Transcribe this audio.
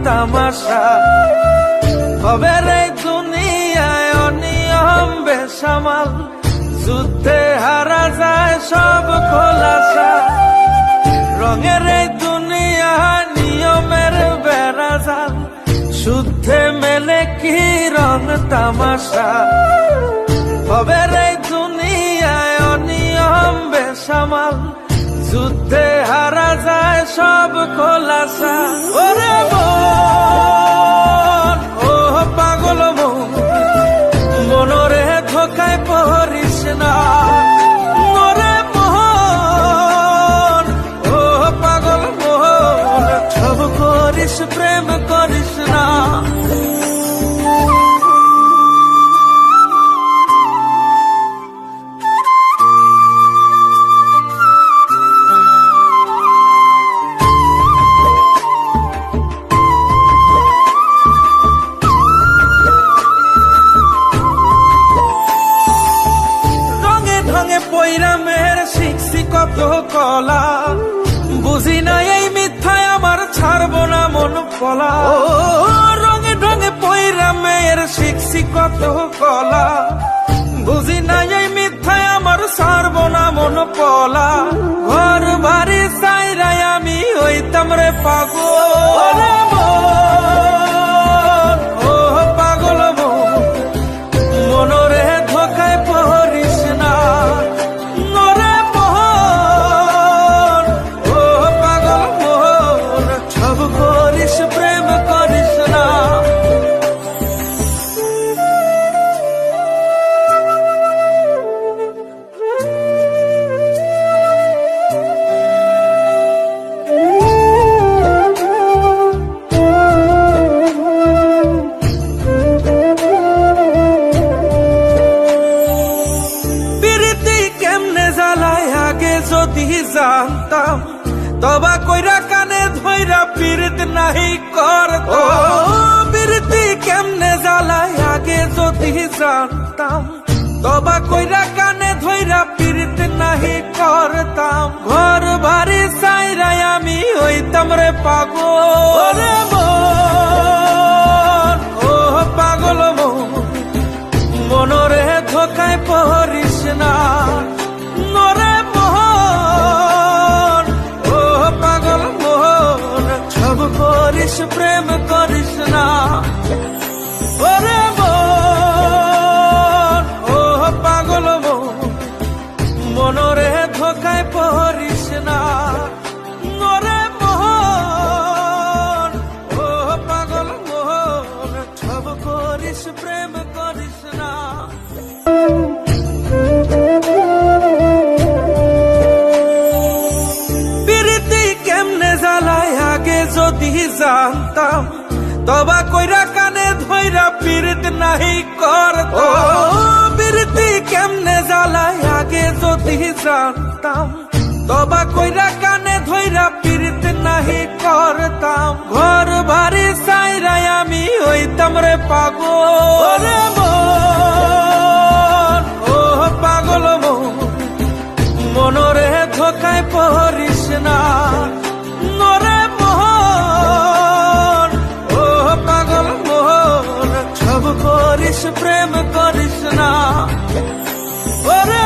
তামাশা। হবে রে দুনিয়ায় অনিয়ম বেসামাল, যুদ্ধে হারা যায় সব খোলাসা। রঙের এই দুনিয়া নিয়মের বেড়াজাল, শুদ্ধে মেলে কি রং তামাশা। হবে রে দুনিয়ায় অনিয়ম বেসামাল, যুদ্ধে হারা যায় সব খোলাসা। ওরে মন, ও পাগল মন, মনরে ধোকায় পড়িস না। ওরে মন, ও পাগল মন, সব করিস প্রেম করিস না। পৈরামের শিখছি কত কলা, বুঝি না এই মিথ্যায় আমার ছাড়বো না মন পলা। রঙে ঢঙে পৈরামের শিখছি কত কলা, বুঝি না এই মিথ্যায় আমার ছাড়বো না মন পলা। ঘর বাড়ি চাইরাই আমি হইতাম রে পাগল। ও পাগল মন, মনরে ধোকায় পড়িস না। প্রেম করিস না। প্রীতি কেমনে জ্বালায় আগে যদি জানতাম, তবা কইরা কানে ধইরা পীড়িত নাহি করতাম। প্রীতি কেমনে জ্বালায় আগে যদি জানতাম, তবা কইরা কানে ধইরা পীড়িত নাহি করতাম। ঘর বাড়ি চাইরাই আমি হইতাম রে পাগল। ও পাগল মন, মনরে ধোকায় পড়িস না। নরে করিস প্রেম করিস না। ওরে মন, ও পাগল মন, মনরে ধোকায় পড়িস না। ওরে মন, ও পাগল মন, সব করিস প্রেম করিস না। প্রীতি কেমনে জ্বালায় আগে যদি জানতাম, তবা কইরা কানে ধইরা পীড়িত নাহি করতাম। প্রীতি কেমনে জ্বালায় আগে যদি জানতাম, তবা কইরা কানে ধইরা পীড়িত নাহি করতাম। ঘর বাড়ি চাইরাই আমি হইতাম রে পাগল। ও পাগল মন, মনরে ধোকায় পড়িস না। নরে মন, ও পাগল মন, সব করিস প্রেম করিস না। ওরে